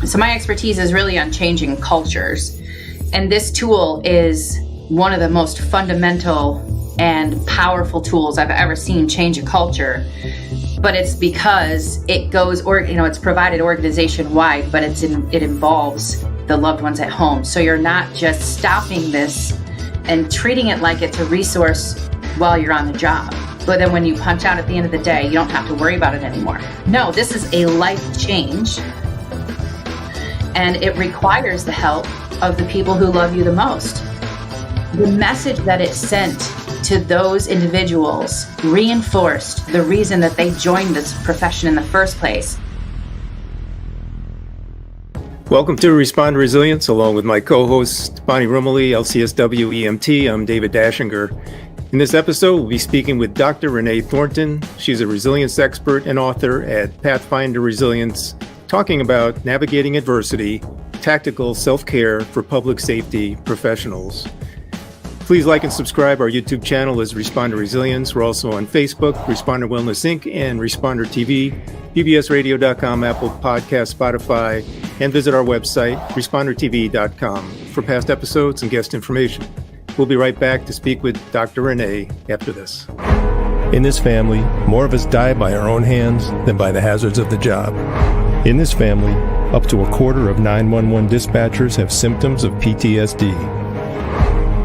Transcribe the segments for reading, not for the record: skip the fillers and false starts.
So my expertise is really on changing cultures. And this tool is one of the most fundamental and powerful tools I've ever seen change a culture. But it's because it goes, it's provided organization wide, but it involves the loved ones at home. So you're not just stopping this and treating it like it's a resource while you're on the job. But then when you punch out at the end of the day, you don't have to worry about it anymore. No, this is a life change. And it requires the help of the people who love you the most. The message that it sent to those individuals reinforced the reason that they joined this profession in the first place. Welcome to Responder Resilience, along with my co-host, Bonnie Rumley, LCSW EMT. I'm David Dashinger. In this episode, we'll be speaking with Dr. Renee Thornton. She's a resilience expert and author at Pathfinder Resilience, talking about navigating adversity, tactical self-care for public safety professionals. Please like and subscribe. Our YouTube channel is Responder Resilience. We're also on Facebook, Responder Wellness Inc., and Responder TV, bbsradio.com, Apple Podcasts, Spotify, and visit our website, respondertv.com, for past episodes and guest information. We'll be right back to speak with Dr. Renee after this. In this family, more of us die by our own hands than by the hazards of the job. In this family, up to a quarter of 911 dispatchers have symptoms of PTSD.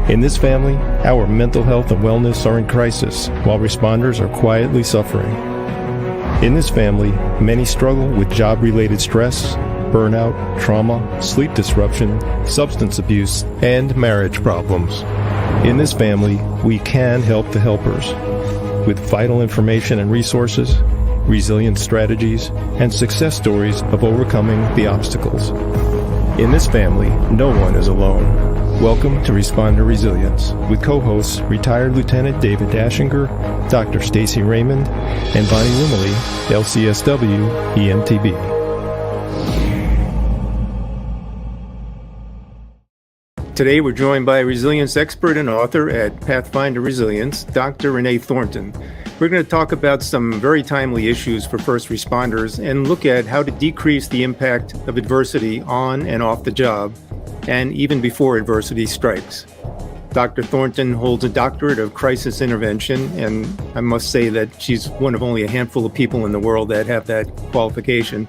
In this family, our mental health and wellness are in crisis, while responders are quietly suffering. In this family, many struggle with job-related stress, burnout, trauma, sleep disruption, substance abuse, and marriage problems. In this family, we can help the helpers with vital information and resources, resilience strategies, and success stories of overcoming the obstacles. In this family, no one is alone. Welcome to Responder Resilience with co-hosts retired Lieutenant David Dashinger, Dr. Stacy Raymond, and Bonnie Rumley, LCSW EMTB. Today, we're joined by resilience expert and author at Pathfinder Resilience, Dr. Renee Thornton. We're going to talk about some very timely issues for first responders and look at how to decrease the impact of adversity on and off the job, and even before adversity strikes. Dr. Thornton holds a doctorate of crisis intervention, and I must say that she's one of only a handful of people in the world that have that qualification,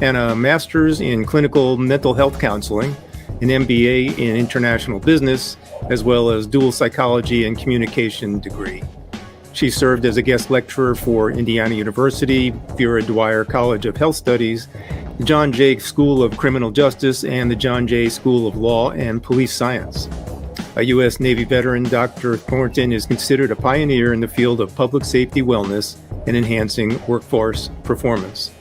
and a master's in clinical mental health counseling, an MBA in international business, as well as dual psychology and communication degree. She served as a guest lecturer for Indiana University, Vera Dwyer College of Health Studies, the John Jay School of Criminal Justice, and the John Jay School of Law and Police Science. A U.S. Navy veteran, Dr. Thornton is considered a pioneer in the field of public safety wellness and enhancing workforce performance.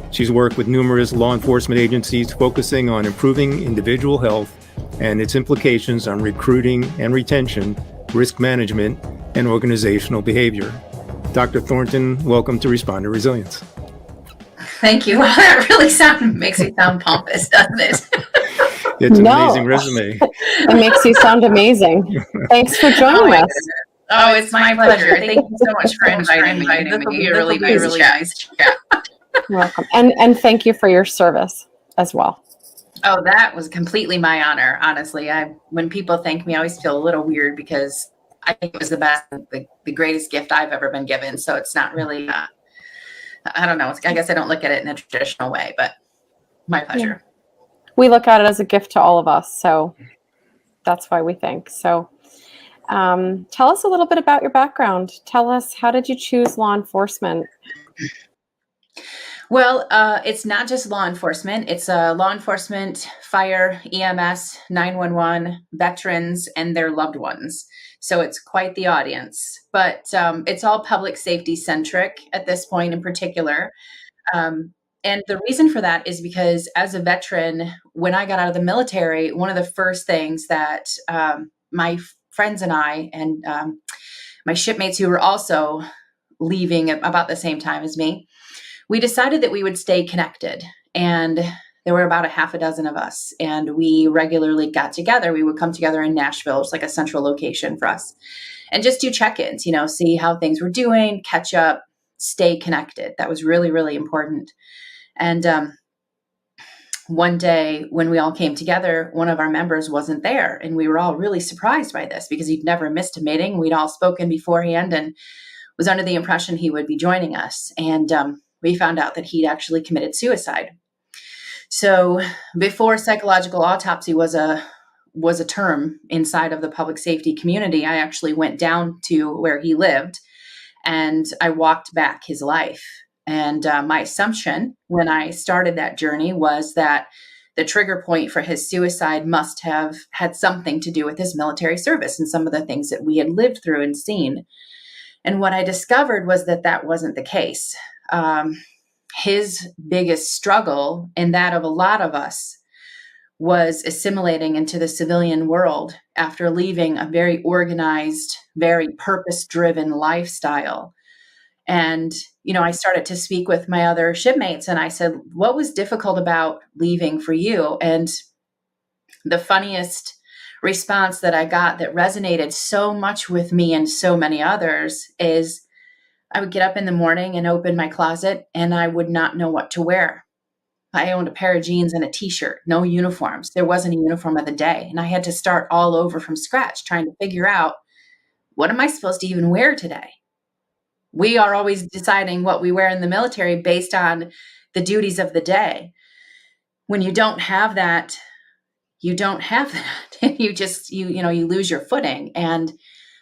She's worked with numerous law enforcement agencies focusing on improving individual health and its implications on recruiting and retention, risk management, and organizational behavior. Dr. Thornton, welcome to Responder Resilience. Thank you. That really makes me sound pompous, doesn't it? It's an amazing resume. It makes you sound amazing. Thanks for joining us. Oh, it's my pleasure. Thank you so much for inviting me. You're really nice. You're welcome. And thank you for your service as well. Oh, that was completely my honor, honestly. When people thank me, I always feel a little weird because I think it was the best, the greatest gift I've ever been given. So it's not really, I don't know. I guess I don't look at it in a traditional way, but my pleasure. Yeah. We look at it as a gift to all of us. So that's why we thank. So tell us a little bit about your background. Tell us, how did you choose law enforcement? Well, it's not just law enforcement. It's law enforcement, fire, EMS, 911, veterans, and their loved ones. So it's quite the audience. But it's all public safety centric at this point in particular. And the reason for that is because as a veteran, when I got out of the military, one of the first things that my friends and I and my shipmates who were also leaving about the same time as me, we decided that we would stay connected. And there were about a half a dozen of us. And we regularly got together. We would come together in Nashville. It's like a central location for us. And just do check-ins, see how things were doing, catch up, stay connected. That was really, really important. And one day when we all came together, one of our members wasn't there. And we were all really surprised by this because he'd never missed a meeting. We'd all spoken beforehand and was under the impression he would be joining us. And we found out that he'd actually committed suicide. So before psychological autopsy was a term inside of the public safety community, I actually went down to where he lived and I walked back his life. And my assumption when I started that journey was that the trigger point for his suicide must have had something to do with his military service and some of the things that we had lived through and seen. And what I discovered was that that wasn't the case. His biggest struggle, and that of a lot of us, was assimilating into the civilian world after leaving a very organized, very purpose-driven lifestyle. And, I started to speak with my other shipmates and I said, what was difficult about leaving for you? And the funniest response that I got that resonated so much with me and so many others is I would get up in the morning and open my closet and I would not know what to wear. I owned a pair of jeans and a t-shirt, no uniforms. There wasn't a uniform of the day. And I had to start all over from scratch, trying to figure out, what am I supposed to even wear today? We are always deciding what we wear in the military based on the duties of the day. When you don't have that, you don't have that. You just, you lose your footing. And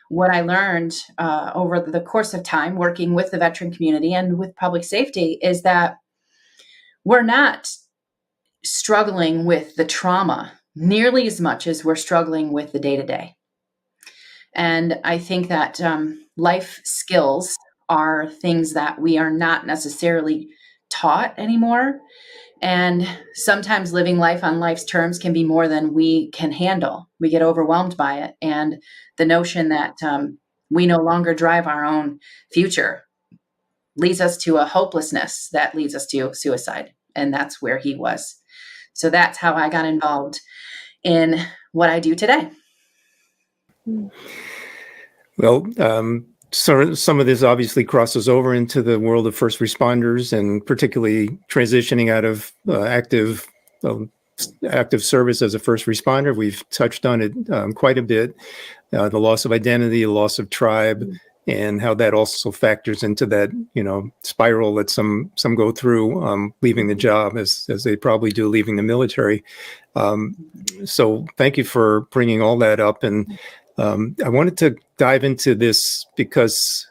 what I learned over the course of time working with the veteran community and with public safety is that we're not struggling with the trauma nearly as much as we're struggling with the day-to-day. And I think that life skills are things that we are not necessarily taught anymore. And sometimes living life on life's terms can be more than we can handle. We get overwhelmed by it. And the notion that we no longer drive our own future leads us to a hopelessness that leads us to suicide. And that's where he was. So that's how I got involved in what I do today. Well, so some of this obviously crosses over into the world of first responders and particularly transitioning out of active service as a first responder. We've touched on it quite a bit, the loss of identity, the loss of tribe, and how that also factors into that, spiral that some go through leaving the job as they probably do leaving the military. So thank you for bringing all that up. And I wanted to dive into this because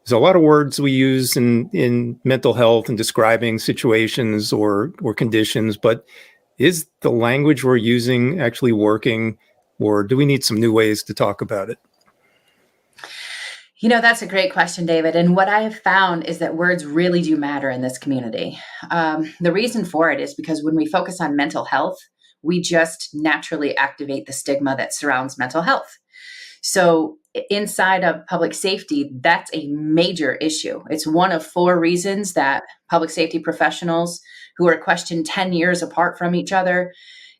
there's a lot of words we use in mental health and describing situations or conditions, but is the language we're using actually working, or do we need some new ways to talk about it? That's a great question, David. And what I have found is that words really do matter in this community. The reason for it is because when we focus on mental health, we just naturally activate the stigma that surrounds mental health. So inside of public safety, that's a major issue. It's one of 4 reasons that public safety professionals who are questioned 10 years apart from each other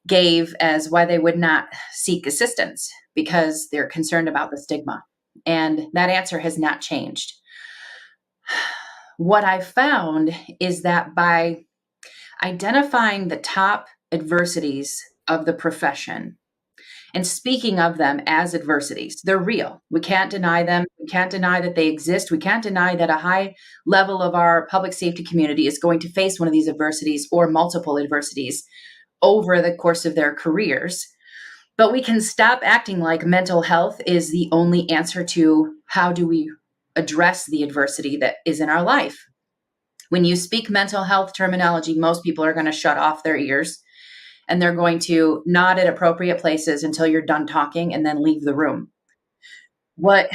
gave as why they would not seek assistance, because they're concerned about the stigma. And that answer has not changed. What I found is that by identifying the top adversities of the profession and speaking of them as adversities, they're real. We can't deny them. We can't deny that they exist. We can't deny that a high level of our public safety community is going to face one of these adversities or multiple adversities over the course of their careers. But we can stop acting like mental health is the only answer to how do we address the adversity that is in our life. When you speak mental health terminology, most people are going to shut off their ears and they're going to nod at appropriate places until you're done talking and then leave the room. What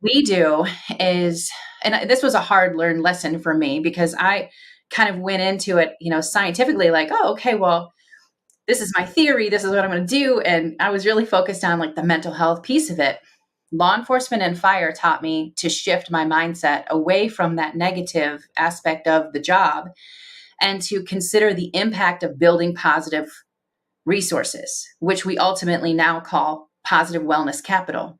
we do is, and this was a hard learned lesson for me because I kind of went into it, scientifically like, oh, okay, well, this is my theory. This is what I'm going to do. And I was really focused on like the mental health piece of it. Law enforcement and fire taught me to shift my mindset away from that negative aspect of the job and to consider the impact of building positive resources, which we ultimately now call positive wellness capital.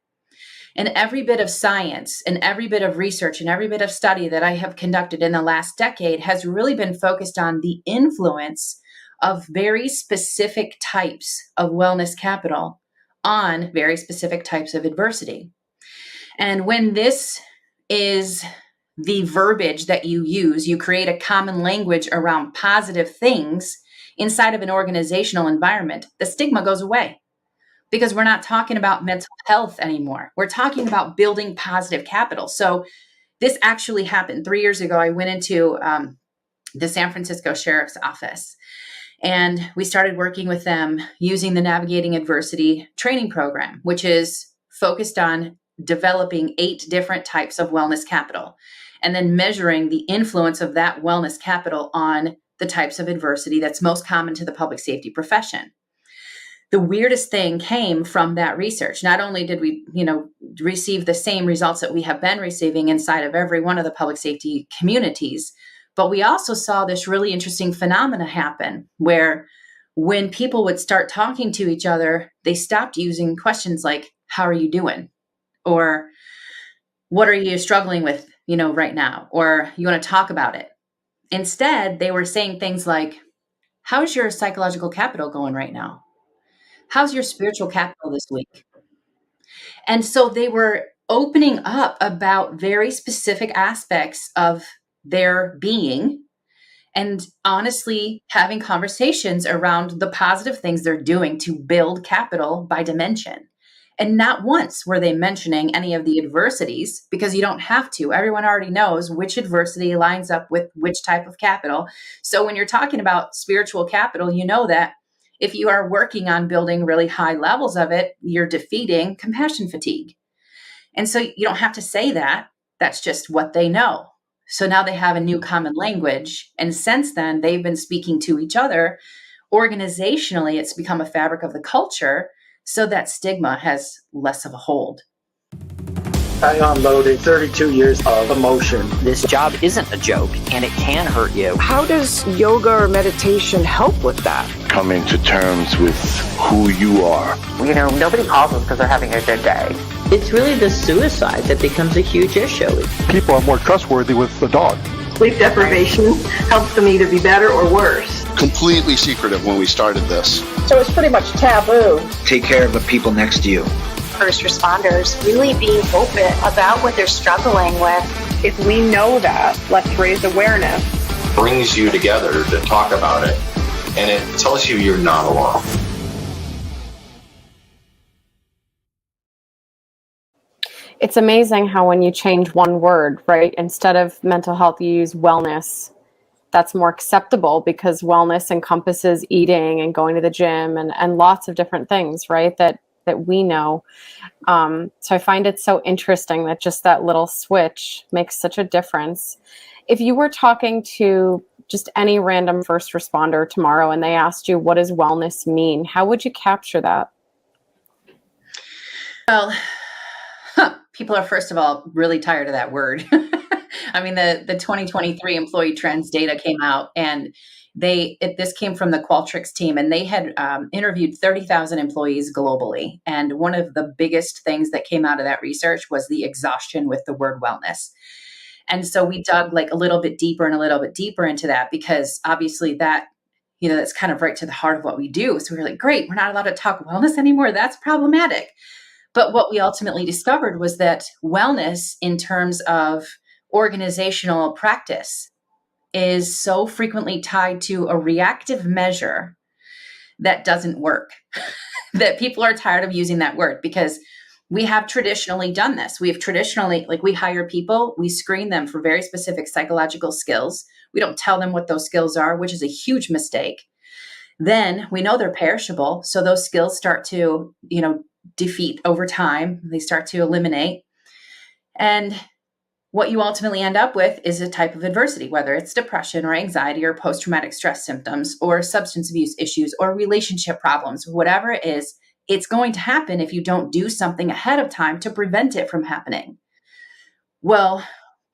And every bit of science and every bit of research and every bit of study that I have conducted in the last decade has really been focused on the influence of very specific types of wellness capital on very specific types of adversity. And when this is the verbiage that you use, you create a common language around positive things inside of an organizational environment, the stigma goes away because we're not talking about mental health anymore. We're talking about building positive capital. So this actually happened 3 years ago. I went into the San Francisco Sheriff's Office, and we started working with them using the Navigating Adversity training program, which is focused on developing 8 different types of wellness capital, and then measuring the influence of that wellness capital on the types of adversity that's most common to the public safety profession. The weirdest thing came from that research. Not only did we, receive the same results that we have been receiving inside of every one of the public safety communities, but we also saw this really interesting phenomena happen where when people would start talking to each other, they stopped using questions like, "How are you doing?" Or "What are you struggling with, right now?" Or "You want to talk about it?" Instead, they were saying things like, "How's your psychological capital going right now? How's your spiritual capital this week?" And so they were opening up about very specific aspects of their being and honestly having conversations around the positive things they're doing to build capital by dimension. And not once were they mentioning any of the adversities, because you don't have to. Everyone already knows which adversity lines up with which type of capital. So when you're talking about spiritual capital, you know that if you are working on building really high levels of it, you're defeating compassion fatigue. And so you don't have to say that. That's just what they know. So now they have a new common language. And since then, they've been speaking to each other. Organizationally, it's become a fabric of the culture, so that stigma has less of a hold. I unloaded 32 years of emotion. This job isn't a joke, and it can hurt you. How does yoga or meditation help with that? Coming to terms with who you are. Nobody calls us because they're having a good day. It's really the suicide that becomes a huge issue. People are more trustworthy with the dog. Sleep deprivation helps them either be better or worse. Completely secretive when we started this. So it's pretty much taboo. Take care of the people next to you. First responders really being open about what they're struggling with. If we know that, let's raise awareness. Brings you together to talk about it, and it tells you you're not alone. It's amazing how when you change one word, right, instead of mental health, you use wellness. That's more acceptable because wellness encompasses eating and going to the gym and lots of different things, right, that we know. So I find it so interesting that just that little switch makes such a difference. If you were talking to just any random first responder tomorrow and they asked you, what does wellness mean? How would you capture that? Well, people are, first of all, really tired of that word. I mean, the 2023 employee trends data came out, and this came from the Qualtrics team, and they had interviewed 30,000 employees globally. And one of the biggest things that came out of that research was the exhaustion with the word wellness. And so we dug a little bit deeper into that, because obviously that, that's kind of right to the heart of what we do. So we were like, great, we're not allowed to talk wellness anymore. That's problematic. But what we ultimately discovered was that wellness in terms of organizational practice is so frequently tied to a reactive measure that doesn't work, that people are tired of using that word, because we have traditionally done this. We have traditionally, we hire people, we screen them for very specific psychological skills. We don't tell them what those skills are, which is a huge mistake. Then we know they're perishable. So those skills start to, defeat over time. They start to eliminate. And what you ultimately end up with is a type of adversity, whether it's depression or anxiety or post-traumatic stress symptoms or substance abuse issues or relationship problems, whatever it is, it's going to happen if you don't do something ahead of time to prevent it from happening. Well,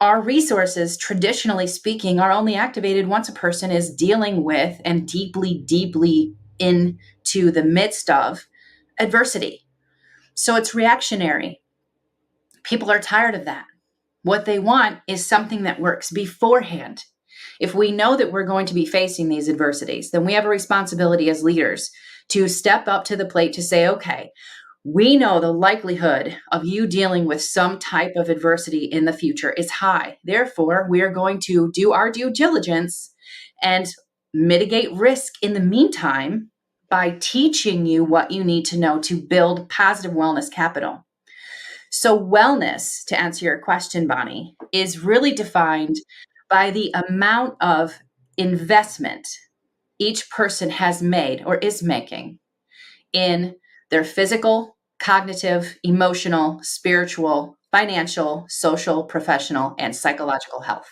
our resources, traditionally speaking, are only activated once a person is dealing with and deeply, deeply into the midst of adversity. So it's reactionary. People are tired of that. What they want is something that works beforehand. if we know that we're going to be facing these adversities, then we have a responsibility as leaders to step up to the plate to say, okay, we know the likelihood of you dealing with some type of adversity in the future is high. Therefore, we are going to do our due diligence and mitigate risk in the meantime by teaching you what you need to know to build positive wellness capital. So wellness, to answer your question, Bonnie, is really defined by the amount of investment each person has made or is making in their physical, cognitive, emotional, spiritual, financial, social, professional, and psychological health.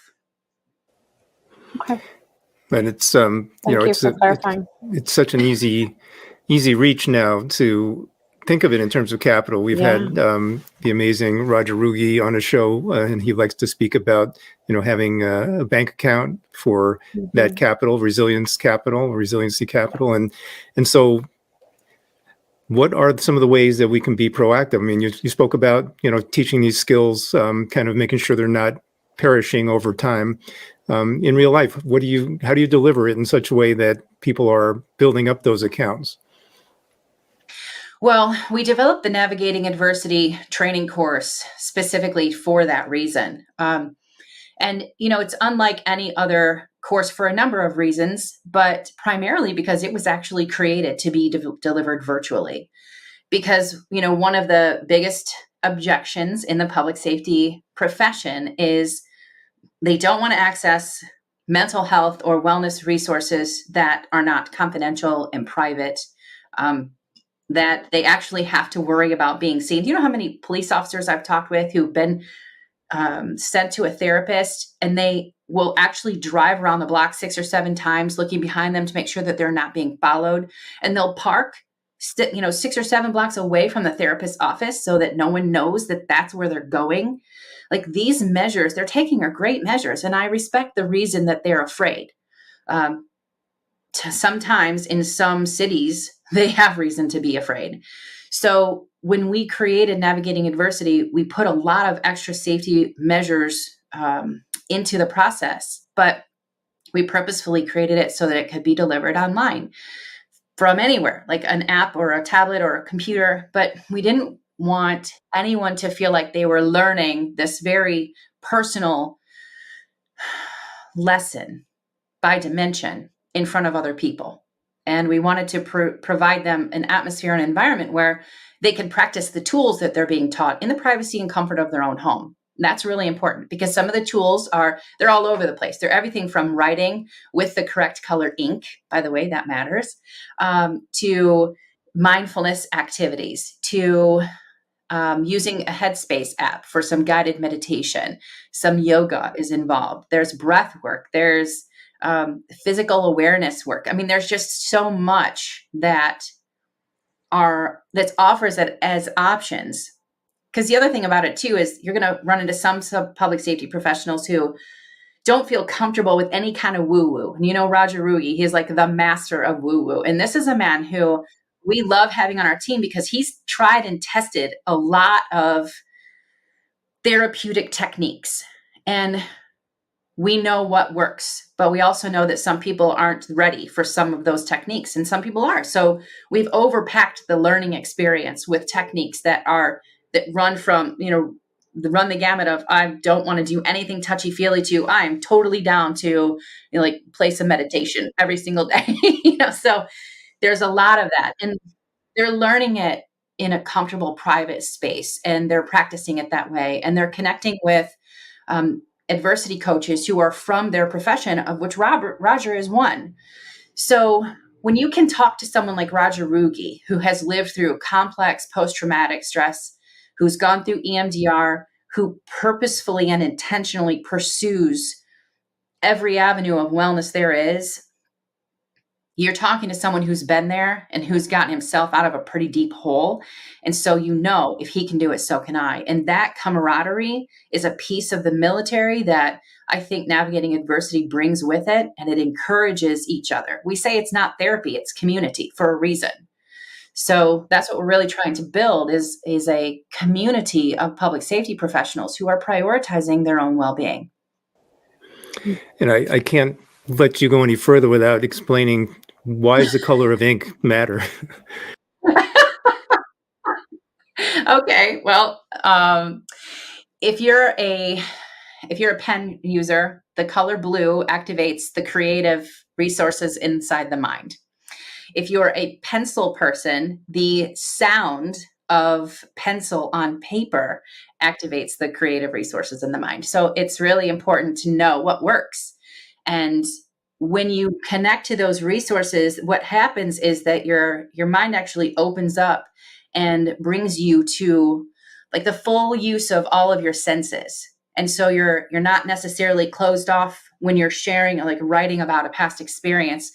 Okay. And it's Thank you for clarifying. It's such an easy reach now to think of it in terms of capital. We've had the amazing Roger Rugi on a show, and he likes to speak about, having a bank account for that capital, resiliency capital. And so what are some of the ways that we can be proactive? I mean, you spoke about, teaching these skills, kind of making sure they're not perishing over time. In real life, how do you deliver it in such a way that people are building up those accounts? Well, we developed the Navigating Adversity training course specifically for that reason. And, it's unlike any other course for a number of reasons, but primarily because it was actually created to be delivered virtually. Because, one of the biggest objections in the public safety profession is they don't want to access mental health or wellness resources that are not confidential and private, that they actually have to worry about being seen. Do you know how many police officers I've talked with who've been sent to a therapist, and they will actually drive around the block 6 or 7 times looking behind them to make sure that they're not being followed, and they'll park 6 or 7 blocks away from the therapist's office so that no one knows that that's where they're going. Like, these measures they're taking are great measures, and I respect the reason that they're afraid. Sometimes in some cities they have reason to be afraid. So when we created Navigating Adversity, we put a lot of extra safety measures into the process, but we purposefully created it so that it could be delivered online from anywhere, like an app or a tablet or a computer. But we didn't want anyone to feel like they were learning this very personal lesson by dimension in front of other people. And we wanted to provide them an atmosphere and environment where they can practice the tools that they're being taught in the privacy and comfort of their own home. And that's really important because some of the tools they're all over the place. They're everything from writing with the correct color ink, by the way, that matters, to mindfulness activities, to using a Headspace app for some guided meditation. Some yoga is involved. There's breath work. There's physical awareness work. I mean, there's just so much that offers it as options. Because the other thing about it too is you're going to run into some public safety professionals who don't feel comfortable with any kind of woo-woo. And Roger Rugi, he's like the master of woo-woo. And this is a man who we love having on our team because he's tried and tested a lot of therapeutic techniques. And we know what works, but we also know that some people aren't ready for some of those techniques and some people are. So we've overpacked the learning experience with techniques that run from, run the gamut of, I don't want to do anything touchy-feely to, I'm totally down to, play some meditation every single day, so there's a lot of that. And they're learning it in a comfortable private space and they're practicing it that way. And they're connecting with, adversity coaches who are from their profession, of which Roger is one. So when you can talk to someone like Roger Rugi, who has lived through complex post-traumatic stress, who's gone through EMDR, who purposefully and intentionally pursues every avenue of wellness there is, you're talking to someone who's been there and who's gotten himself out of a pretty deep hole. And so, if he can do it, so can I. And that camaraderie is a piece of the military that I think Navigating Adversity brings with it, and it encourages each other. We say it's not therapy, it's community for a reason. So that's what we're really trying to build is a community of public safety professionals who are prioritizing their own well-being. And I can't let you go any further without explaining why does the color of ink matter? Okay, well, if you're a pen user, the color blue activates the creative resources inside the mind. If you're a pencil person, the sound of pencil on paper activates the creative resources in the mind. So it's really important to know what works. And when you connect to those resources, what happens is that your mind actually opens up and brings you to like the full use of all of your senses. And so you're not necessarily closed off when you're sharing, like writing about a past experience.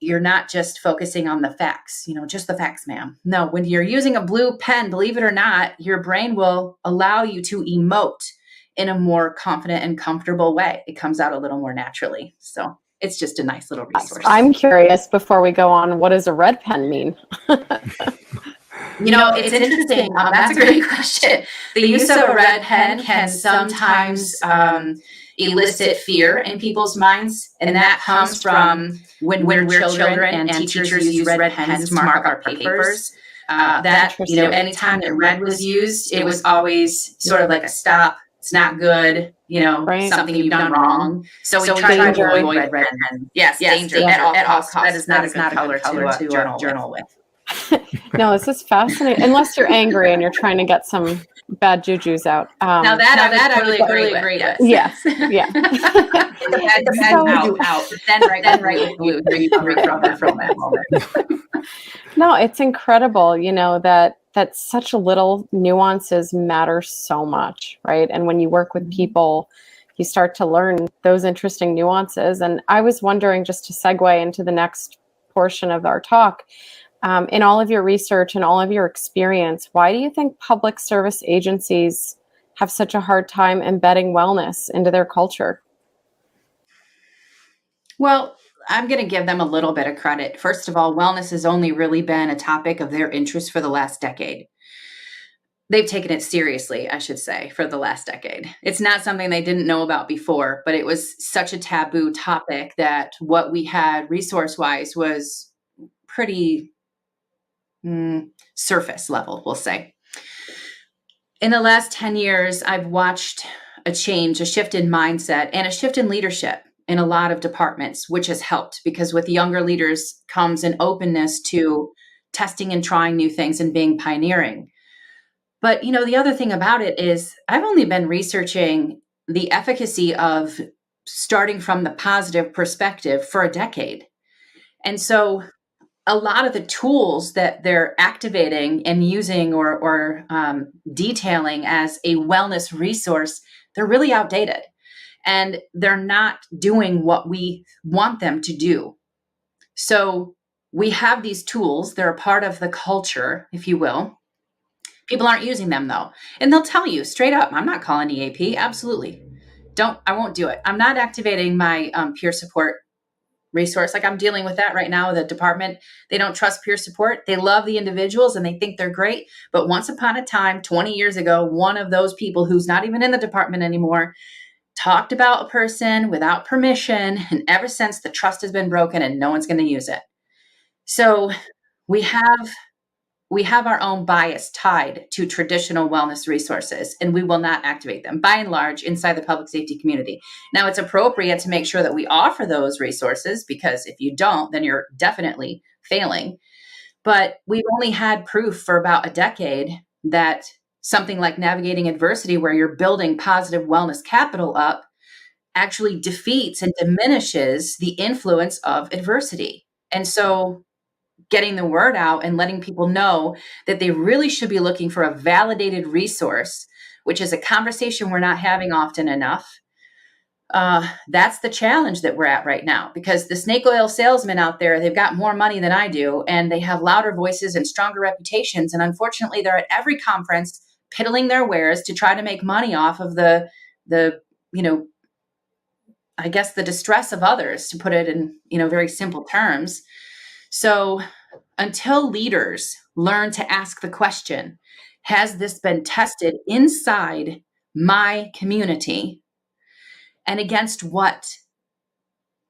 You're not just focusing on the facts, just the facts, ma'am. No, when you're using a blue pen, believe it or not, your brain will allow you to emote in a more confident and comfortable way. It comes out a little more naturally. So it's just a nice little resource. I'm curious, before we go on, what does a red pen mean? It's interesting. That's a great question. The use of a red pen can sometimes elicit fear in people's minds. And that comes from when we're children and teachers use red pens to mark our papers. Anytime that red was used, it was always sort of like a stop. It's not good, something you've done wrong. So we try to avoid red pens. Yes, danger at all costs. That is not a good color to journal with. No, this is fascinating. Unless you're angry and you're trying to get some bad jujus out. Now that I really agree with. Yes, yeah. Out. Then right with blue. From that moment. No, it's incredible. That such little nuances matter so much, right? And when you work with people, you start to learn those interesting nuances. And I was wondering, just to segue into the next portion of our talk. In all of your research and all of your experience, why do you think public service agencies have such a hard time embedding wellness into their culture? Well, I'm going to give them a little bit of credit. First of all, wellness has only really been a topic of their interest for the last decade. They've taken it seriously, I should say, for the last decade. It's not something they didn't know about before, but it was such a taboo topic that what we had resource-wise was pretty surface level, we'll say. In the last 10 years, I've watched a shift in mindset and a shift in leadership in a lot of departments, which has helped because with younger leaders comes an openness to testing and trying new things and being pioneering. But, the other thing about it is I've only been researching the efficacy of starting from the positive perspective for a decade. And so a lot of the tools that they're activating and using or detailing as a wellness resource, they're really outdated and they're not doing what we want them to do. So we have these tools. They're a part of the culture, if you will. People aren't using them though. And they'll tell you straight up, I'm not calling EAP. Absolutely. I won't do it. I'm not activating my peer support resource. Like I'm dealing with that right now. The department, they don't trust peer support. They love the individuals and they think they're great. But once upon a time, 20 years ago, one of those people who's not even in the department anymore talked about a person without permission. And ever since the trust has been broken and no one's going to use it. So we have our own bias tied to traditional wellness resources, and we will not activate them by and large inside the public safety community. Now, it's appropriate to make sure that we offer those resources because if you don't, then you're definitely failing. But we've only had proof for about a decade that something like navigating adversity, where you're building positive wellness capital up, actually defeats and diminishes the influence of adversity. And so getting the word out and letting people know that they really should be looking for a validated resource, which is a conversation we're not having often enough. That's the challenge that we're at right now, because the snake oil salesmen out there, they've got more money than I do, and they have louder voices and stronger reputations. And unfortunately, they're at every conference piddling their wares to try to make money off of the distress of others, to put it in, very simple terms. So until leaders learn to ask the question, has this been tested inside my community? and against what?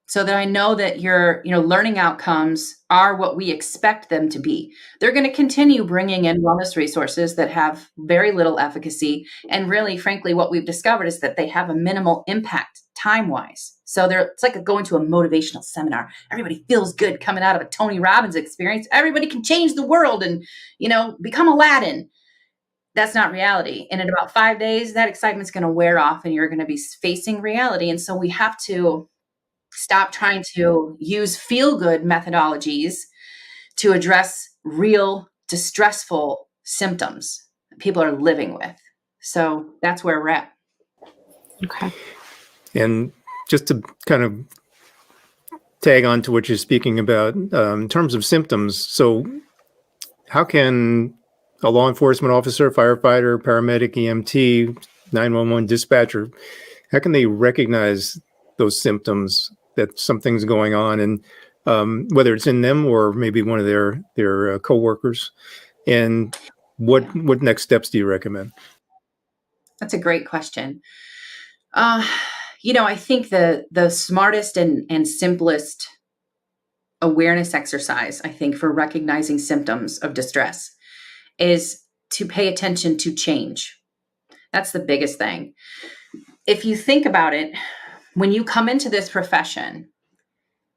So that I know that your, learning outcomes are what we expect them to be. They're going to continue bringing in wellness resources that have very little efficacy. And really, frankly, what we've discovered is that they have a minimal impact time-wise. So it's like going to a motivational seminar. Everybody feels good coming out of a Tony Robbins experience. Everybody can change the world and, become Aladdin. That's not reality. And in about 5 days, that excitement's going to wear off and you're going to be facing reality. And so we have to stop trying to use feel-good methodologies to address real distressful symptoms that people are living with. So that's where we're at. Okay. And just to kind of tag on to what you're speaking about, in terms of symptoms, so how can a law enforcement officer, firefighter, paramedic, EMT, 911 dispatcher, how can they recognize those symptoms that something's going on, and whether it's in them or maybe one of their coworkers, and what next steps do you recommend? That's a great question. I think the smartest and simplest awareness exercise, I think, for recognizing symptoms of distress is to pay attention to change. That's the biggest thing. If you think about it, when you come into this profession,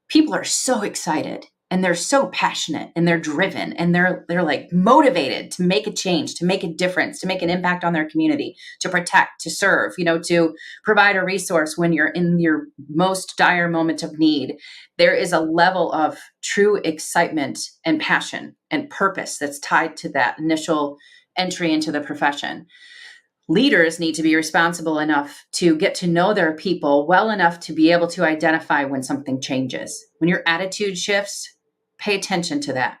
people are so excited and they're so passionate and they're driven and they're like motivated to make a change, to make a difference, to make an impact on their community, to protect, to serve, to provide a resource when you're in your most dire moment of need. There is a level of true excitement and passion and purpose that's tied to that initial entry into the profession. Leaders need to be responsible enough to get to know their people well enough to be able to identify when something changes. When your attitude shifts, pay attention to that.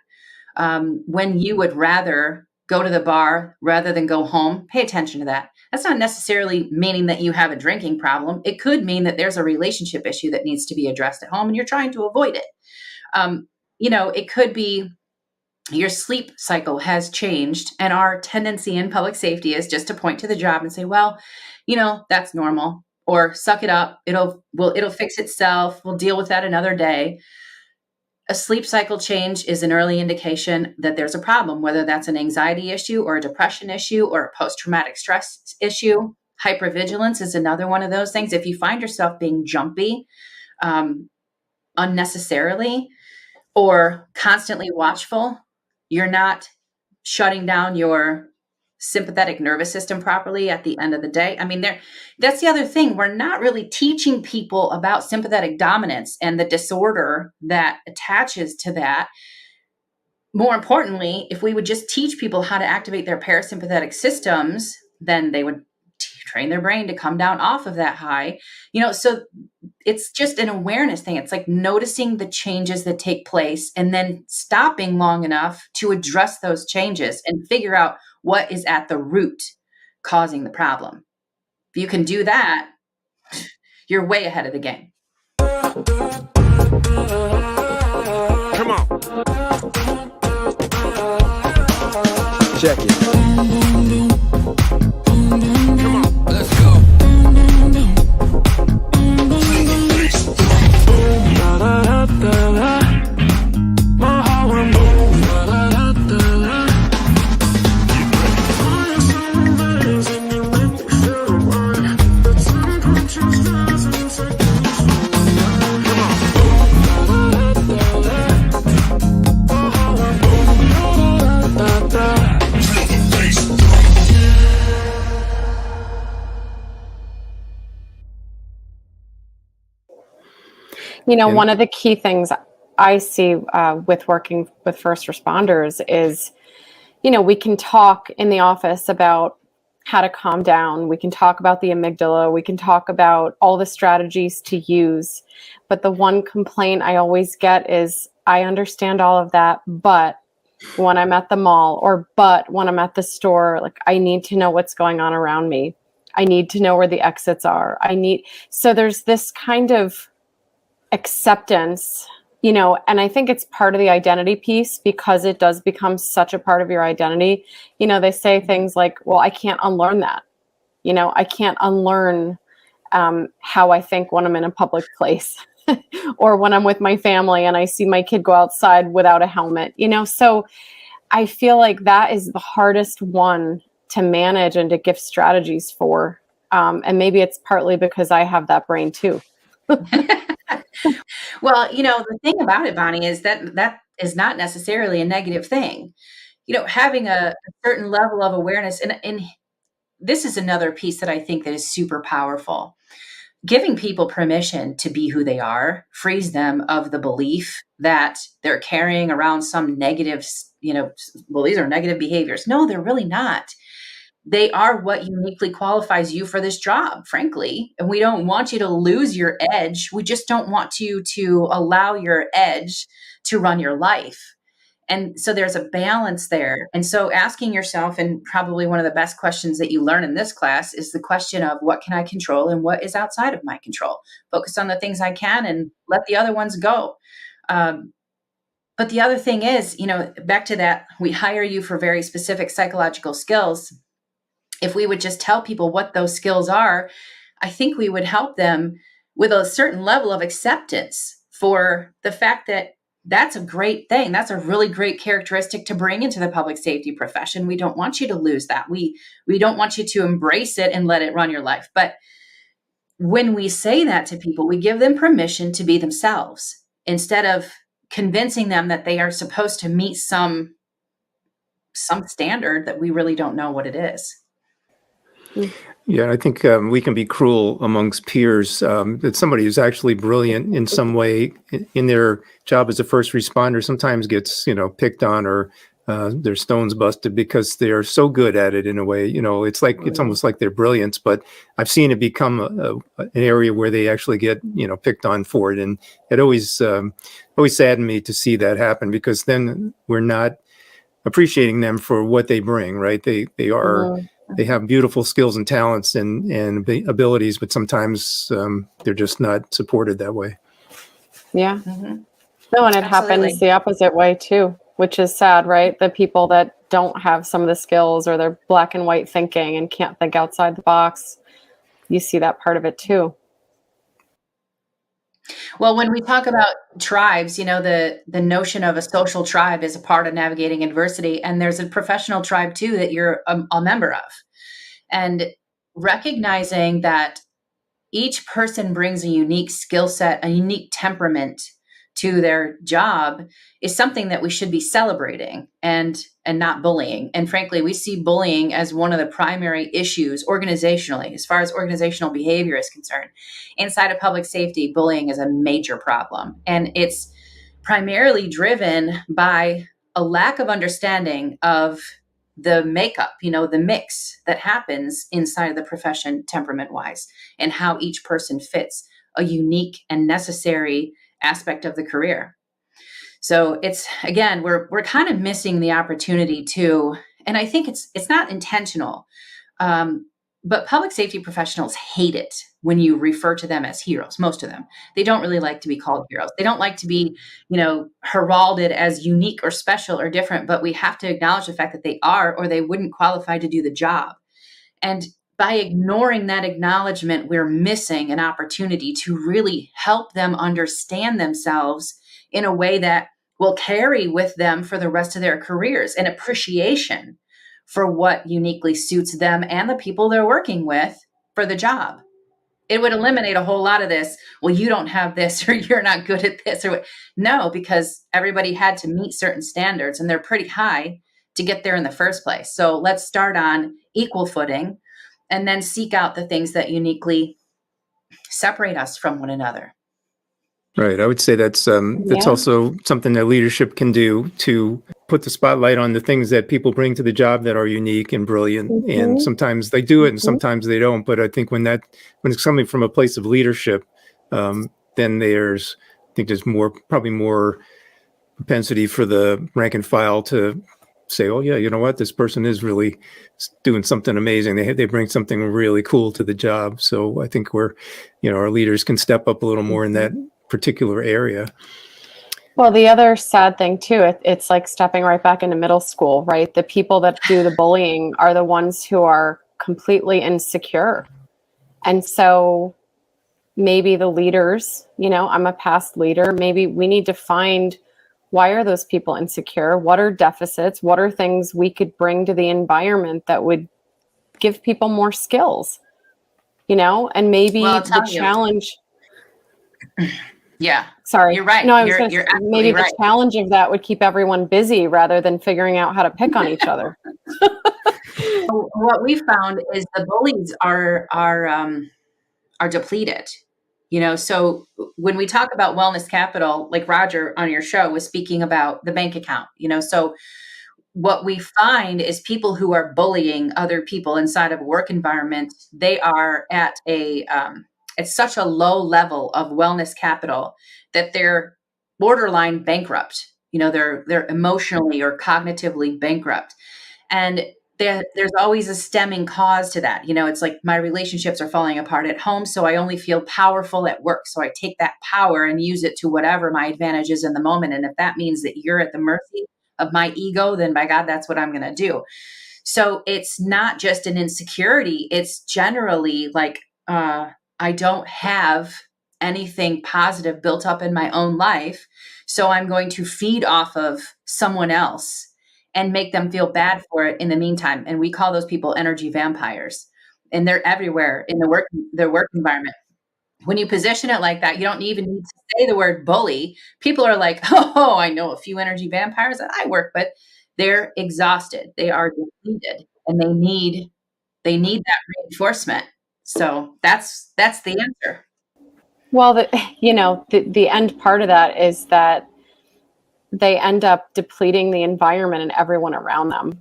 When you would rather go to the bar rather than go home, pay attention to that. That's not necessarily meaning that you have a drinking problem. It could mean that there's a relationship issue that needs to be addressed at home and you're trying to avoid it. It could be your sleep cycle has changed, and our tendency in public safety is just to point to the job and say, well, that's normal, or suck it up. It'll fix itself. We'll deal with that another day. A sleep cycle change is an early indication that there's a problem, whether that's an anxiety issue or a depression issue or a post-traumatic stress issue. Hypervigilance is another one of those things. If you find yourself being jumpy unnecessarily or constantly watchful, you're not shutting down your sympathetic nervous system properly at the end of the day. I mean, that's the other thing. We're not really teaching people about sympathetic dominance and the disorder that attaches to that. More importantly, if we would just teach people how to activate their parasympathetic systems, then they would train their brain to come down off of that high. So it's just an awareness thing. It's like noticing the changes that take place and then stopping long enough to address those changes and figure out what is at the root causing the problem. If you can do that, you're way ahead of the game. Come on. Check it. One of the key things I see with working with first responders is, we can talk in the office about how to calm down. We can talk about the amygdala. We can talk about all the strategies to use. But the one complaint I always get is, I understand all of that, but when I'm at the mall but when I'm at the store, like, I need to know what's going on around me. I need to know where the exits are. So there's this kind of acceptance, and I think it's part of the identity piece because it does become such a part of your identity. They say things like, well, I can't unlearn that. I can't unlearn how I think when I'm in a public place or when I'm with my family and I see my kid go outside without a helmet, so I feel like that is the hardest one to manage and to give strategies for. And maybe it's partly because I have that brain too. Well, the thing about it, Bonnie, is that is not necessarily a negative thing. Having a certain level of awareness, and this is another piece that I think that is super powerful. Giving people permission to be who they are frees them of the belief that they're carrying around some negative, well, these are negative behaviors. No, they're really not. They are what uniquely qualifies you for this job, frankly. And we don't want you to lose your edge. We just don't want you to allow your edge to run your life. And so there's a balance there. And so asking yourself, and probably one of the best questions that you learn in this class, is the question of what can I control and what is outside of my control? Focus on the things I can and let the other ones go. But the other thing is, back to that, we hire you for very specific psychological skills. If we would just tell people what those skills are, I think we would help them with a certain level of acceptance for the fact that that's a great thing. That's a really great characteristic to bring into the public safety profession. We don't want you to lose that. We don't want you to embrace it and let it run your life. But when we say that to people, we give them permission to be themselves instead of convincing them that they are supposed to meet some standard that we really don't know what it is. Yeah, I think we can be cruel amongst peers. That somebody who's actually brilliant in some way in their job as a first responder sometimes gets, picked on or their stones busted because they are so good at it in a way. It's almost like their brilliance. But I've seen it become an area where they actually get, picked on for it, and it always saddened me to see that happen, because then we're not appreciating them for what they bring. Right? They are. They have beautiful skills and talents and abilities, but sometimes they're just not supported that way. Yeah. Mm-hmm. No, and it happens the opposite way too, which is sad, right? The people that don't have some of the skills, or they're black and white thinking and can't think outside the box, you see that part of it too. Well, when we talk about tribes, the notion of a social tribe is a part of navigating adversity. And there's a professional tribe too that you're a member of. And recognizing that each person brings a unique skill set, a unique temperament to their job is something that we should be celebrating and not bullying. And frankly, we see bullying as one of the primary issues organizationally, as far as organizational behavior is concerned. Inside of public safety, bullying is a major problem. And it's primarily driven by a lack of understanding of the makeup, the mix that happens inside of the profession temperament-wise, and how each person fits a unique and necessary aspect of the career. So it's, again, we're kind of missing the opportunity to, and I think it's not intentional, but public safety professionals hate it when you refer to them as heroes. Most of them, they don't really like to be called heroes. They don't like to be, heralded as unique or special or different, but we have to acknowledge the fact that they are, or they wouldn't qualify to do the job. And by ignoring that acknowledgement, we're missing an opportunity to really help them understand themselves in a way that will carry with them for the rest of their careers, an appreciation for what uniquely suits them and the people they're working with for the job. It would eliminate a whole lot of this. Well, you don't have this, or you're not good at this, or what. No, because everybody had to meet certain standards, and they're pretty high to get there in the first place. So let's start on equal footing and then seek out the things that uniquely separate us from one another. Right. I would say that's also something that leadership can do, to put the spotlight on the things that people bring to the job that are unique and brilliant. Mm-hmm. And sometimes they do it and sometimes they don't. But I think when it's coming from a place of leadership, then there's probably more propensity for the rank and file to say, oh yeah, you know what, this person is really doing something amazing. They bring something really cool to the job. So I think our leaders can step up a little more in that particular area. Well, the other sad thing too, it's like stepping right back into middle school, right? The people that do the bullying are the ones who are completely insecure. And so maybe the leaders, I'm a past leader. Maybe we need to find, why are those people insecure? What are deficits? What are things we could bring to the environment that would give people more skills? And maybe the challenge. Yeah. Sorry. You're right. No, I was you're going to say, absolutely maybe right. the challenge of that would keep everyone busy rather than figuring out how to pick on each other. What we found is the bullies are depleted. So when we talk about wellness capital, like Roger on your show was speaking about the bank account, so what we find is people who are bullying other people inside of a work environment, they are at such a low level of wellness capital that they're borderline bankrupt. They're emotionally or cognitively bankrupt. And there's always a stemming cause to that. It's like my relationships are falling apart at home, so I only feel powerful at work. So I take that power and use it to whatever my advantage is in the moment. And if that means that you're at the mercy of my ego, then by God, that's what I'm going to do. So it's not just an insecurity. It's generally like, I don't have anything positive built up in my own life. So I'm going to feed off of someone else and make them feel bad for it in the meantime. And we call those people energy vampires. And they're everywhere in their work environment. When you position it like that, you don't even need to say the word bully. People are like, oh, I know a few energy vampires that I work with. They're exhausted. They are depleted, and they need that reinforcement. So that's the answer. Well, the end part of that is that they end up depleting the environment and everyone around them.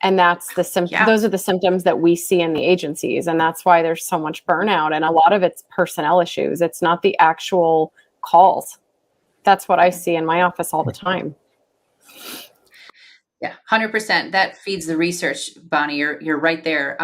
And that's the symptom. Yeah. Those are the symptoms that we see in the agencies. And that's why there's so much burnout. And a lot of it's personnel issues. It's not the actual calls. That's what I see in my office all the time. Yeah, 100%. That feeds the research, Bonnie. You're right there.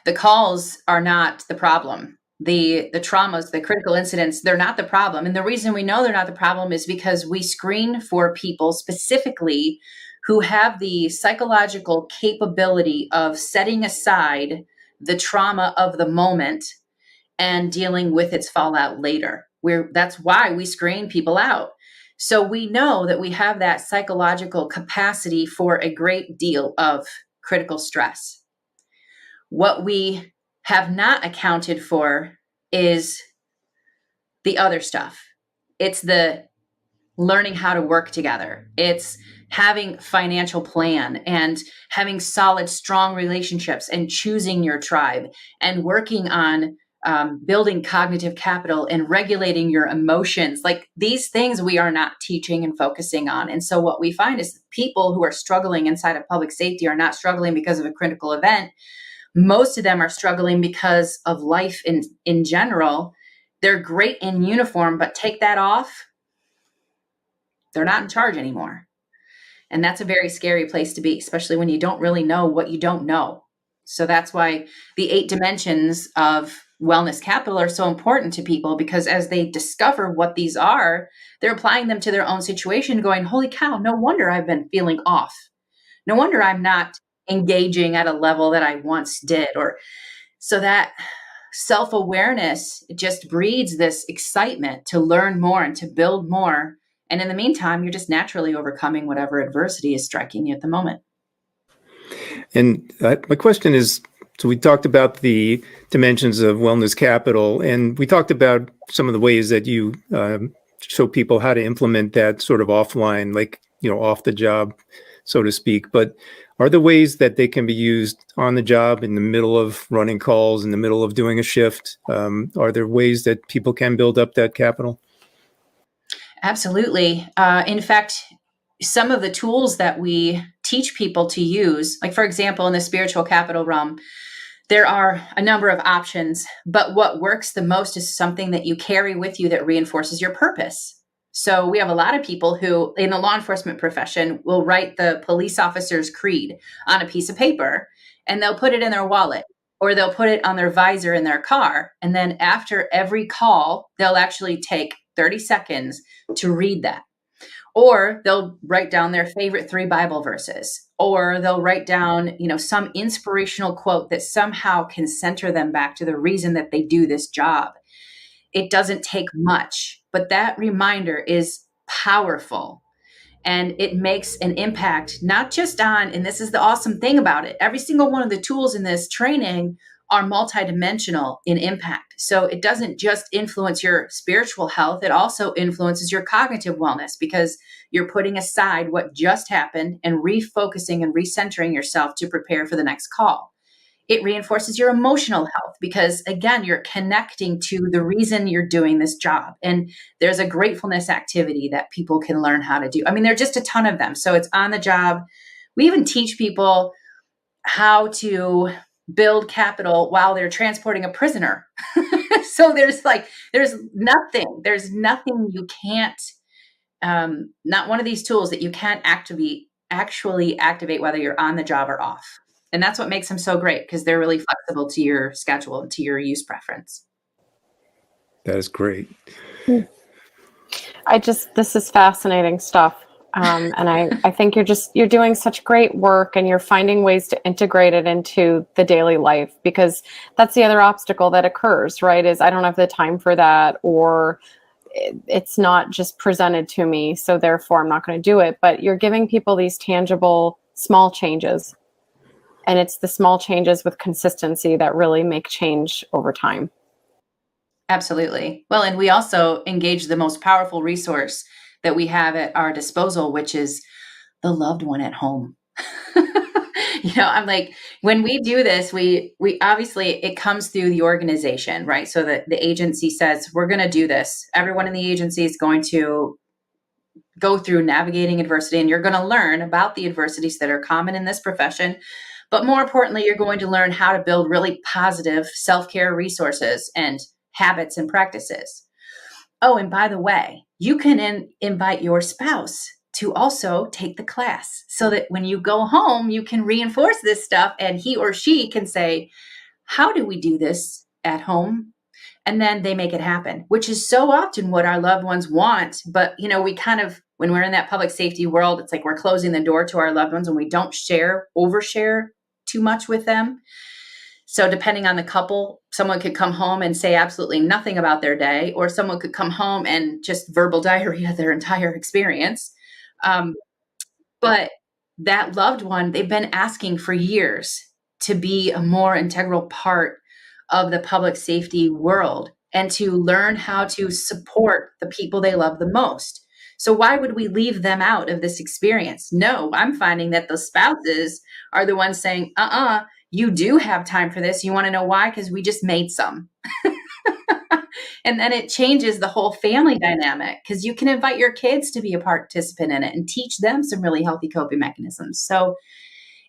The calls are not the problem. The traumas, the critical incidents, they're not the problem. And the reason we know they're not the problem is because we screen for people specifically who have the psychological capability of setting aside the trauma of the moment and dealing with its fallout later. That's why we screen people out. So we know that we have that psychological capacity for a great deal of critical stress. What we have not accounted for is the other stuff. It's the learning how to work together. It's having financial plan and having solid, strong relationships and choosing your tribe and working on building cognitive capital and regulating your emotions. Like these things we are not teaching and focusing on. And so what we find is people who are struggling inside of public safety are not struggling because of a critical event. Most of them are struggling because of life in general. They're great in uniform, but take that off, they're not in charge anymore. And that's a very scary place to be, especially when you don't really know what you don't know. So that's why the 8 dimensions of wellness capital are so important to people, because as they discover what these are, they're applying them to their own situation, going, holy cow, no wonder I've been feeling off. No wonder I'm not engaging at a level that I once did. Or so that self-awareness just breeds this excitement to learn more and to build more. And in the meantime, you're just naturally overcoming whatever adversity is striking you at the moment. And my question is, so we talked about the dimensions of wellness capital, and we talked about some of the ways that you show people how to implement that sort of offline, like, off the job, so to speak. But are there ways that they can be used on the job, in the middle of running calls, in the middle of doing a shift? Are there ways that people can build up that capital? Absolutely. In fact, some of the tools that we teach people to use, like for example, in the spiritual capital realm, there are a number of options, but what works the most is something that you carry with you that reinforces your purpose. So we have a lot of people who in the law enforcement profession will write the police officer's creed on a piece of paper and they'll put it in their wallet, or they'll put it on their visor in their car. And then after every call, they'll actually take 30 seconds to read that. Or they'll write down their favorite 3 Bible verses, or they'll write down, some inspirational quote that somehow can center them back to the reason that they do this job. It doesn't take much, but that reminder is powerful. And it makes an impact, not just on, and this is the awesome thing about it, every single one of the tools in this training are multidimensional in impact. So it doesn't just influence your spiritual health, it also influences your cognitive wellness, because you're putting aside what just happened and refocusing and recentering yourself to prepare for the next call. It reinforces your emotional health because, again, you're connecting to the reason you're doing this job. And there's a gratefulness activity that people can learn how to do. I mean, there are just a ton of them. So it's on the job. We even teach people how to build capital while they're transporting a prisoner. So there's nothing you can't, not one of these tools that you can't actually activate whether you're on the job or off. And that's what makes them so great, because they're really flexible to your schedule and to your use preference. That is great. This is fascinating stuff. And I think you're doing such great work, and you're finding ways to integrate it into the daily life, because that's the other obstacle that occurs, right? Is I don't have the time for that, or it's not just presented to me, so therefore I'm not going to do it. But you're giving people these tangible small changes. And it's the small changes with consistency that really make change over time. Absolutely. Well, and we also engage the most powerful resource that we have at our disposal, which is the loved one at home. I'm like, when we do this, we obviously, it comes through the organization, right? So that the agency says, we're going to do this. Everyone in the agency is going to go through navigating adversity, and you're going to learn about the adversities that are common in this profession. But more importantly, you're going to learn how to build really positive self-care resources and habits and practices. Oh, and by the way, you can invite your spouse to also take the class, so that when you go home, you can reinforce this stuff, and he or she can say, how do we do this at home? And then they make it happen, which is so often what our loved ones want. But, we kind of, when we're in that public safety world, it's like we're closing the door to our loved ones, and we don't overshare too much with them. So depending on the couple, someone could come home and say absolutely nothing about their day, or someone could come home and just verbal diarrhea their entire experience. But that loved one, they've been asking for years to be a more integral part of the public safety world and to learn how to support the people they love the most. So why would we leave them out of this experience? No, I'm finding that the spouses are the ones saying, you do have time for this. You want to know why? Because we just made some. And then it changes the whole family dynamic, because you can invite your kids to be a participant in it and teach them some really healthy coping mechanisms. So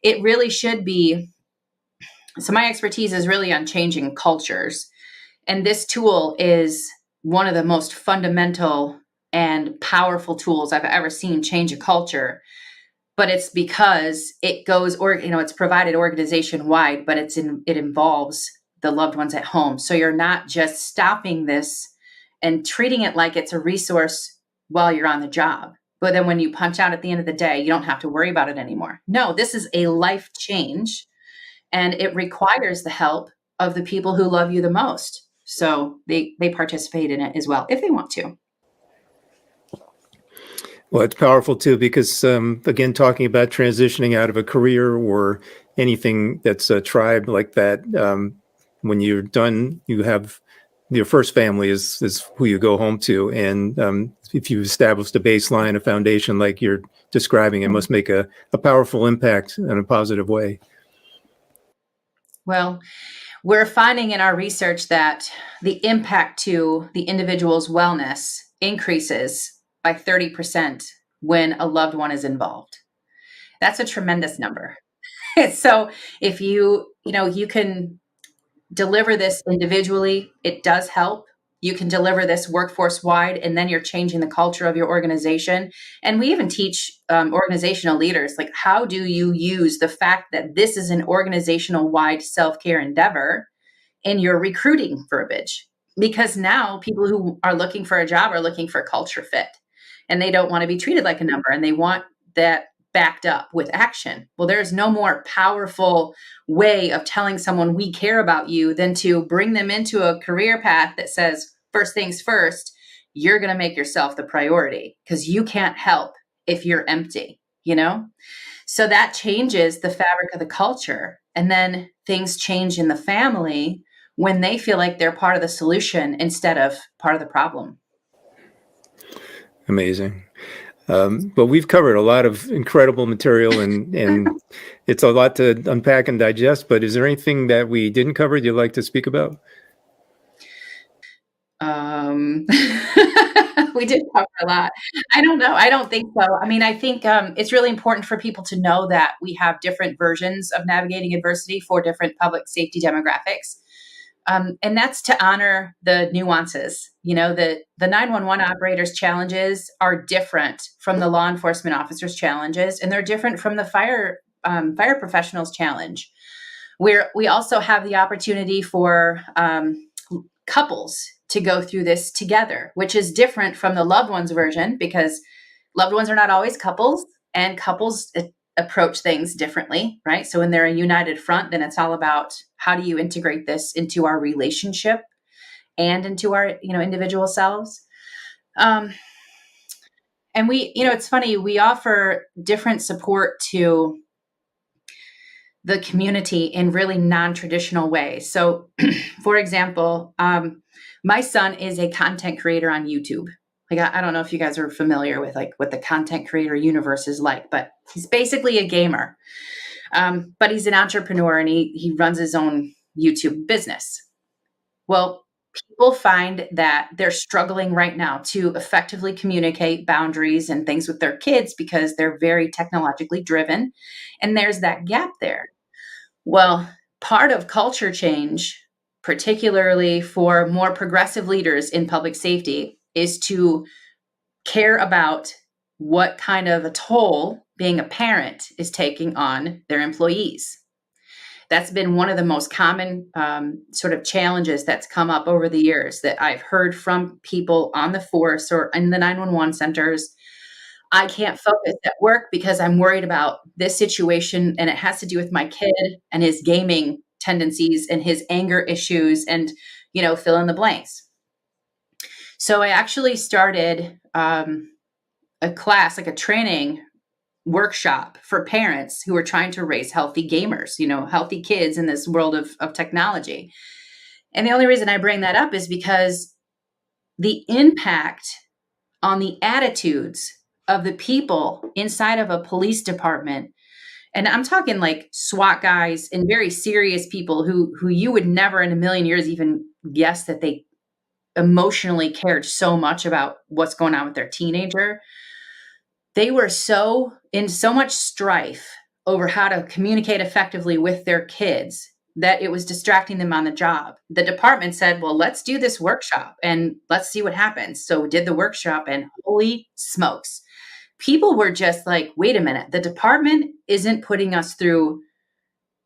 it really should be. So my expertise is really on changing cultures. And this tool is one of the most fundamental and powerful tools I've ever seen change a culture. But it's because it goes, it's provided organization wide, but it involves the loved ones at home. So you're not just stopping this and treating it like it's a resource while you're on the job. But then when you punch out at the end of the day, you don't have to worry about it anymore. No, this is a life change, and it requires the help of the people who love you the most. So they participate in it as well, if they want to. Well, it's powerful too, because again, talking about transitioning out of a career or anything that's a tribe like that, when you're done, you have your first family is who you go home to. And if you've established a baseline, a foundation like you're describing, it must make a powerful impact in a positive way. Well, we're finding in our research that the impact to the individual's wellness increases by 30% when a loved one is involved. That's a tremendous number. So if you can deliver this individually, it does help. You can deliver this workforce wide, and then you're changing the culture of your organization. And we even teach organizational leaders, like, how do you use the fact that this is an organizational wide self-care endeavor in your recruiting verbiage? Because now people who are looking for a job are looking for culture fit, and they don't want to be treated like a number, and they want that backed up with action. Well, there's no more powerful way of telling someone we care about you than to bring them into a career path that says, first things first, you're going to make yourself the priority because you can't help if you're empty, you know? So that changes the fabric of the culture. And then things change in the family when they feel like they're part of the solution instead of part of the problem. Amazing. But we've covered a lot of incredible material and it's a lot to unpack and digest, but is there anything that we didn't cover you'd like to speak about? We did cover a lot. I don't know. I don't think so. I mean, I think it's really important for people to know that we have different versions of navigating adversity for different public safety demographics. And that's to honor the nuances. You know, the 911 operators' challenges are different from the law enforcement officers' challenges, and they're different from the fire professionals' challenge. We also have the opportunity for couples to go through this together, which is different from the loved ones version because loved ones are not always couples, and couples approach things differently, right? So when they're a united front, then it's all about how do you integrate this into our relationship and into our, individual selves. And we, it's funny, we offer different support to the community in really non-traditional ways. So for example, my son is a content creator on YouTube. Like, I don't know if you guys are familiar with like what the content creator universe is like, but he's basically a gamer. But he's an entrepreneur and he runs his own YouTube business. Well, people find that they're struggling right now to effectively communicate boundaries and things with their kids because they're very technologically driven. And there's that gap there. Well, part of culture change, particularly for more progressive leaders in public safety, is to care about what kind of a toll being a parent is taking on their employees. That's been one of the most common sort of challenges that's come up over the years that I've heard from people on the force or in the 911 centers. I can't focus at work because I'm worried about this situation, and it has to do with my kid and his gaming tendencies and his anger issues and, fill in the blanks. So I actually started a class, like a training workshop for parents who are trying to raise healthy gamers, healthy kids in this world of technology. And the only reason I bring that up is because the impact on the attitudes of the people inside of a police department, and I'm talking like SWAT guys and very serious people who you would never in a million years even guess that they emotionally cared so much about what's going on with their teenager. They were in so much strife over how to communicate effectively with their kids that it was distracting them on the job. The department said, well, let's do this workshop and let's see what happens. So we did the workshop and holy smokes. People were just like, wait a minute, the department isn't putting us through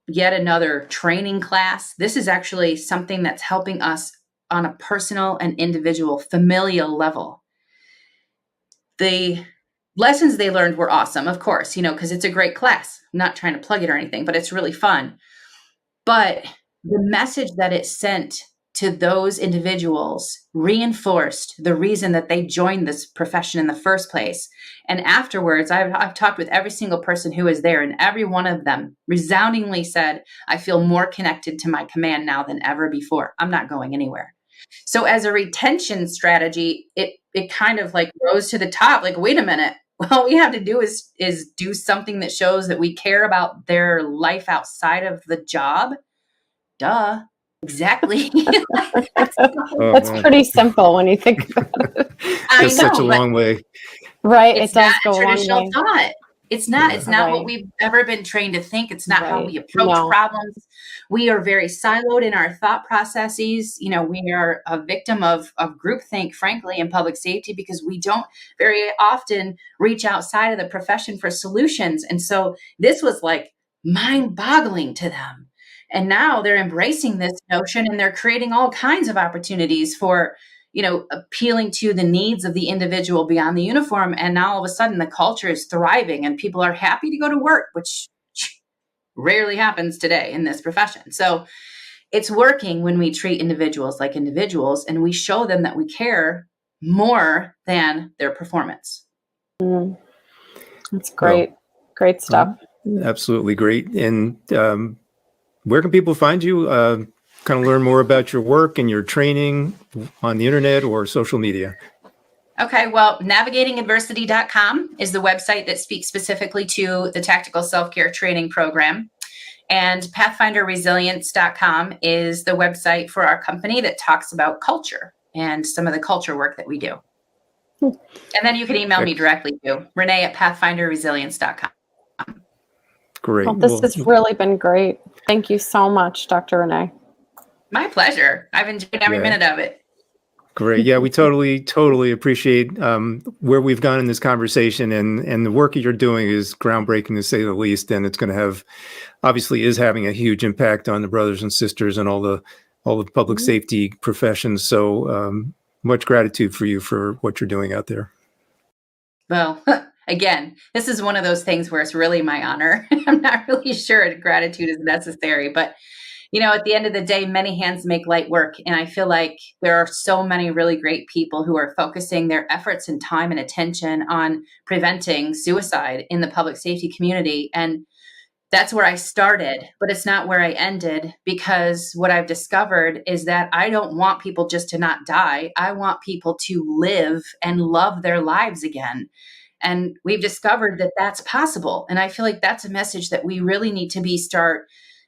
yet another training class. This is actually something that's helping us on a personal and individual familial level. The lessons they learned were awesome, of course, because it's a great class. I'm not trying to plug it or anything, but it's really fun. But the message that it sent to those individuals reinforced the reason that they joined this profession in the first place. And afterwards, I've talked with every single person who was there, and every one of them resoundingly said, I feel more connected to my command now than ever before. I'm not going anywhere. So as a retention strategy, it kind of like rose to the top, like, wait a minute, all we have to do is do something that shows that we care about their life outside of the job. Duh. Exactly. That's pretty simple when you think about it. It's such a long way. Right. It's it does not go a traditional a long way. thought. It's not. Yeah. It's not Right. what we've ever been trained to think. It's not how Right. we approach No. problems. We are very siloed in our thought processes. We are a victim of groupthink, frankly, in public safety because we don't very often reach outside of the profession for solutions. And so this was like mind-boggling to them. And now they're embracing this notion and they're creating all kinds of opportunities for, appealing to the needs of the individual beyond the uniform. And now all of a sudden the culture is thriving and people are happy to go to work, which rarely happens today in this profession. So it's working when we treat individuals like individuals and we show them that we care more than their performance. That's great. Well, great stuff. Absolutely great. And where can people find you? Kind of learn more about your work and your training on the internet or social media? Okay, well, navigatingadversity.com is the website that speaks specifically to the Tactical Self-Care Training Program. And PathfinderResilience.com is the website for our company that talks about culture and some of the culture work that we do. And then you can email me directly too, Renee@PathfinderResilience.com. Great. Well, this has really been great. Thank you so much, Dr. Renee. My pleasure. I've enjoyed every minute of it. Great. Yeah, we totally appreciate where we've gone in this conversation, and the work that you're doing is groundbreaking to say the least. And it's going to is having a huge impact on the brothers and sisters and all the public safety professions. So much gratitude for you for what you're doing out there. Well, again, this is one of those things where it's really my honor. I'm not really sure gratitude is necessary, but at the end of the day, many hands make light work. And I feel like there are so many really great people who are focusing their efforts and time and attention on preventing suicide in the public safety community. And that's where I started, but it's not where I ended, because what I've discovered is that I don't want people just to not die. I want people to live and love their lives again. And we've discovered that that's possible. And I feel like that's a message that we really need to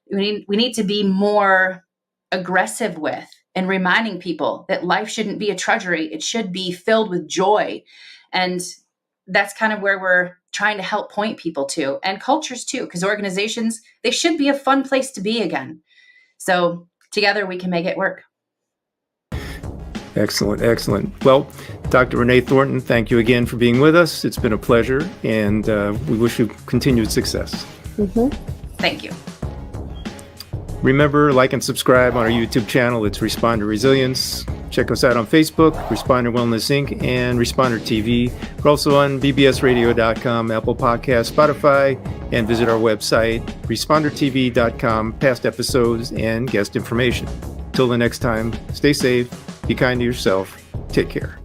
we need to be more aggressive with, and reminding people that life shouldn't be a drudgery. It should be filled with joy. And that's kind of where we're trying to help point people to, and cultures too, because organizations, they should be a fun place to be again. So together we can make it work. Excellent. Well, Dr. Renee Thornton, thank you again for being with us. It's been a pleasure, and we wish you continued success. Thank you. Remember, like and subscribe on our YouTube channel. It's Responder Resilience. Check us out on Facebook, Responder Wellness Inc., and Responder TV. We're also on bbsradio.com, Apple Podcasts, Spotify, and visit our website, respondertv.com, past episodes and guest information. Till the next time, stay safe, be kind to yourself, take care.